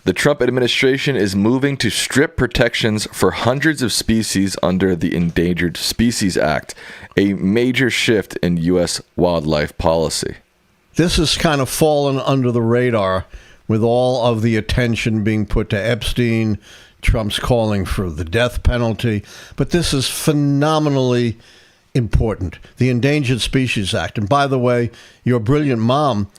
The Trump administration is moving to strip protections for hundreds of species under the Endangered Species Act, a major shift in U.S. wildlife policy. This has kind of fallen under the radar with all of the attention being put to Epstein, Trump's calling for the death penalty. But this is phenomenally important, the Endangered Species Act. And by the way, your brilliant mom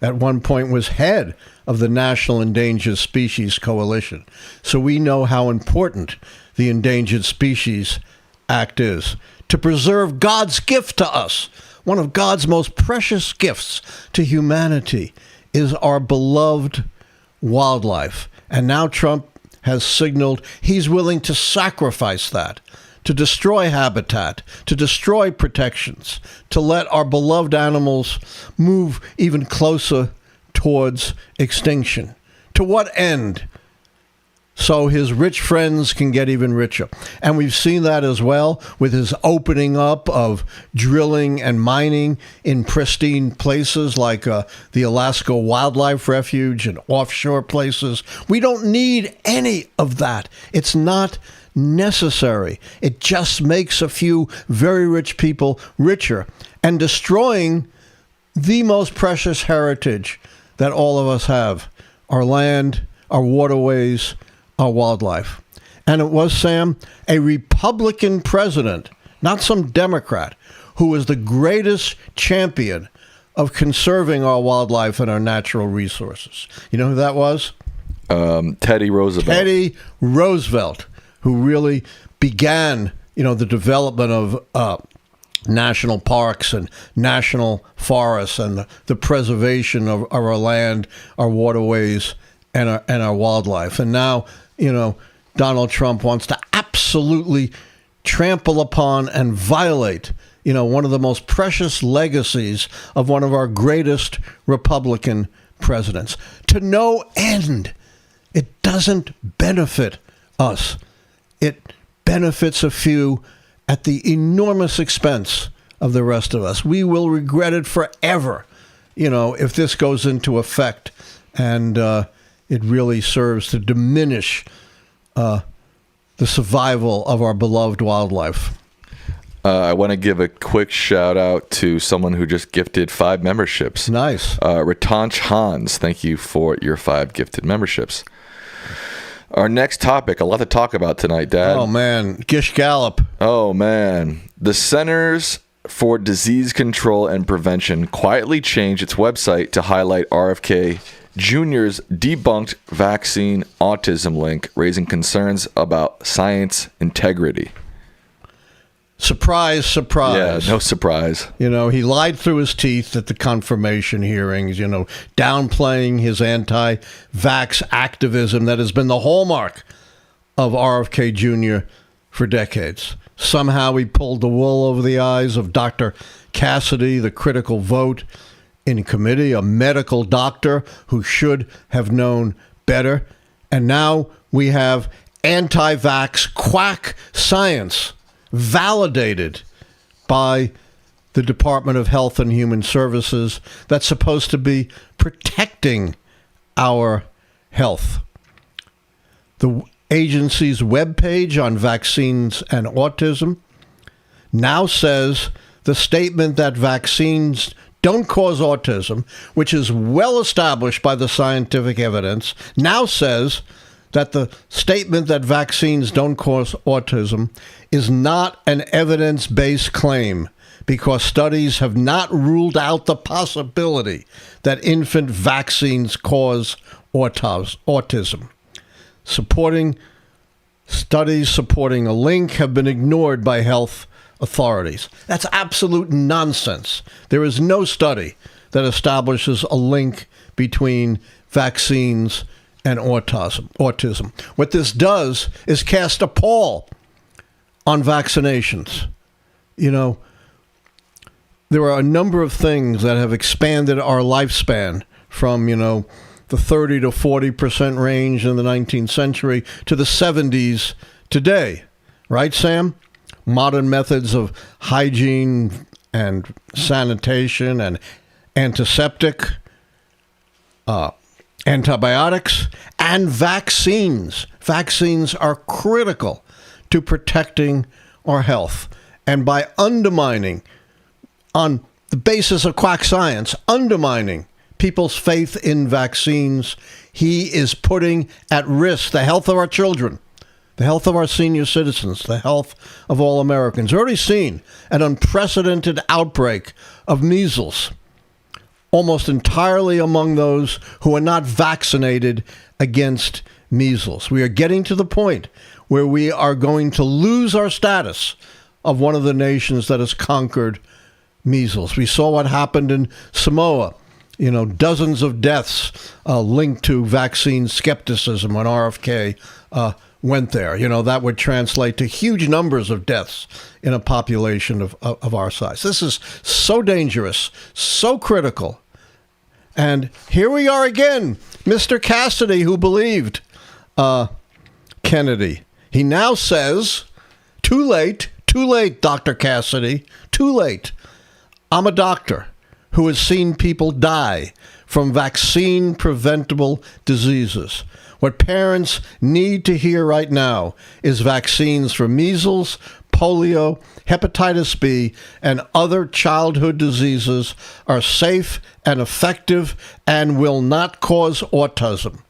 at one point was head of the National Endangered Species Coalition. So we know how important the Endangered Species Act is to preserve God's gift to us. One of God's most precious gifts to humanity is our beloved wildlife. And now Trump has signaled he's willing to sacrifice that, to destroy habitat, to destroy protections, to let our beloved animals move even closer towards extinction. To what end? So his rich friends can get even richer. And we've seen that as well with his opening up of drilling and mining in pristine places like the Alaska Wildlife Refuge and offshore places. We don't need any of that. It's not necessary. It just makes a few very rich people richer and destroying the most precious heritage that all of us have: our land, our waterways, our wildlife. And it was, Sam, a Republican president, not some Democrat, who was the greatest champion of conserving our wildlife and our natural resources. You know who that was? Teddy Roosevelt. Teddy Roosevelt, who really began, the development of national parks and national forests and the preservation of our land, our waterways, and our wildlife. And now, Donald Trump wants to absolutely trample upon and violate, one of the most precious legacies of one of our greatest Republican presidents. To no end. It doesn't benefit us. It benefits a few at the enormous expense of the rest of us. We will regret it forever, if this goes into effect, and it really serves to diminish the survival of our beloved wildlife. I want to give a quick shout out to someone who just gifted 5 memberships. Nice. Ratanch Hans, thank you for your 5 gifted memberships. Our next topic, a lot to talk about tonight, Dad. Oh, man. Gish Gallop. Oh, man. The Centers for Disease Control and Prevention quietly changed its website to highlight RFK Jr.'s debunked vaccine autism link, raising concerns about science integrity. Surprise, surprise. Yeah, no surprise. He lied through his teeth at the confirmation hearings, downplaying his anti-vax activism that has been the hallmark of RFK Jr. for decades. Somehow he pulled the wool over the eyes of Dr. Cassidy, the critical vote in committee, a medical doctor who should have known better. And now we have anti-vax quack science validated by the Department of Health and Human Services that's supposed to be protecting our health. The agency's webpage on vaccines and autism now says the statement that vaccines don't cause autism, which is well established by the scientific evidence, now says that the statement that vaccines don't cause autism is not an evidence-based claim because studies have not ruled out the possibility that infant vaccines cause autism. Studies supporting a link have been ignored by health authorities. That's absolute nonsense. There is no study that establishes a link between vaccines and autism. What this does is cast a pall on vaccinations. There are a number of things that have expanded our lifespan from, the 30 to 40% range in the 19th century to the 70s today. Right, Sam? Modern methods of hygiene and sanitation and antiseptic, antibiotics, and vaccines. Vaccines are critical to protecting our health. And by undermining, on the basis of quack science, undermining people's faith in vaccines, he is putting at risk the health of our children, the health of our senior citizens, the health of all Americans. We've already seen an unprecedented outbreak of measles, almost entirely among those who are not vaccinated against measles. We are getting to the point where we are going to lose our status of one of the nations that has conquered measles. We saw what happened in Samoa. Dozens of deaths linked to vaccine skepticism when RFK went there. That would translate to huge numbers of deaths in a population of our size. This is so dangerous, so critical. And here we are again, Mr. Cassidy, who believed Kennedy. He now says, too late, Dr. Cassidy, too late. I'm a doctor who has seen people die from vaccine-preventable diseases. What parents need to hear right now is vaccines for measles, polio, hepatitis B, and other childhood diseases are safe and effective and will not cause autism.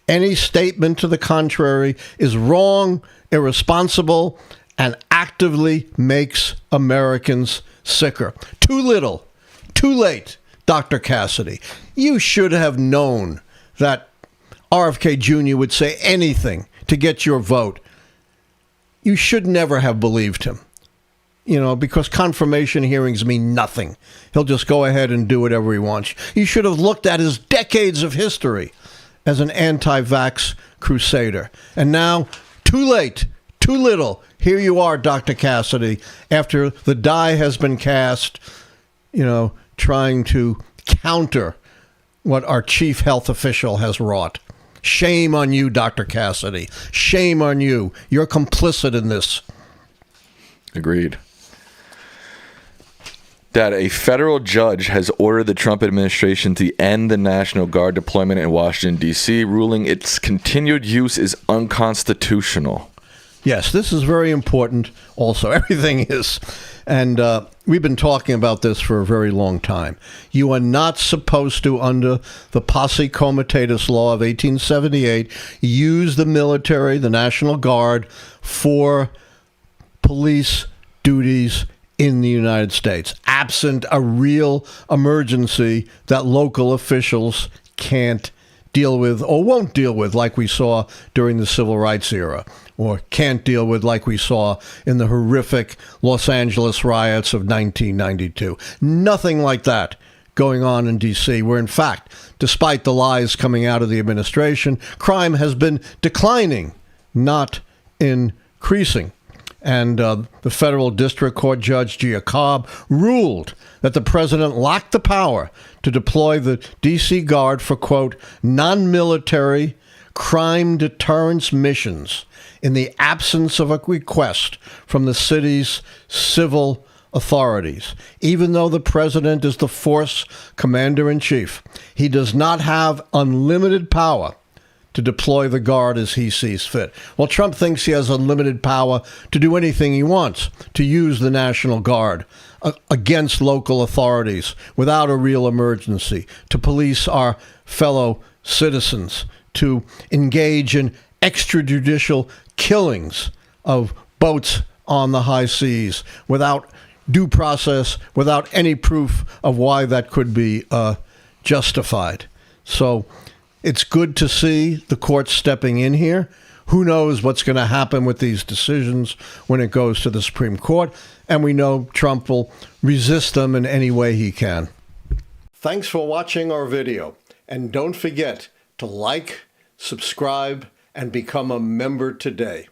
Any statement to the contrary is wrong, irresponsible, and actively makes Americans sicker. Too little, too late, Dr. Cassidy. You should have known that RFK Jr. would say anything to get your vote. You should never have believed him, because confirmation hearings mean nothing. He'll just go ahead and do whatever he wants. You should have looked at his decades of history as an anti-vax crusader. And now, too late, too little. Here you are, Dr. Cassidy, after the die has been cast, trying to counter what our chief health official has wrought. Shame on you, Dr. Cassidy. Shame on you. You're complicit in this. Agreed. That a federal judge has ordered the Trump administration to end the National Guard deployment in Washington, D.C., ruling its continued use is unconstitutional. Yes, this is very important also. Everything is. And we've been talking about this for a very long time. You are not supposed to, under the Posse Comitatus law of 1878, use the military, the National Guard, for police duties in the United States, absent a real emergency that local officials can't deal with or won't deal with, like we saw during the Civil Rights era, or can't deal with like we saw in the horrific Los Angeles riots of 1992. Nothing like that going on in D.C., where, in fact, despite the lies coming out of the administration, crime has been declining, not increasing. And the federal district court judge, Gia Cobb, ruled that the president lacked the power to deploy the D.C. Guard for, quote, non-military crime deterrence missions in the absence of a request from the city's civil authorities. Even though the president is the force commander-in-chief, he does not have unlimited power to deploy the Guard as he sees fit. Well, Trump thinks he has unlimited power to do anything he wants, to use the National Guard against local authorities without a real emergency, to police our fellow citizens, to engage in extrajudicial killings of boats on the high seas without due process, without any proof of why that could be justified. So it's good to see the court stepping in here. Who knows what's going to happen with these decisions when it goes to the Supreme Court, and we know Trump will resist them in any way he can. Thanks for watching our video, and don't forget to like, subscribe, and become a member today.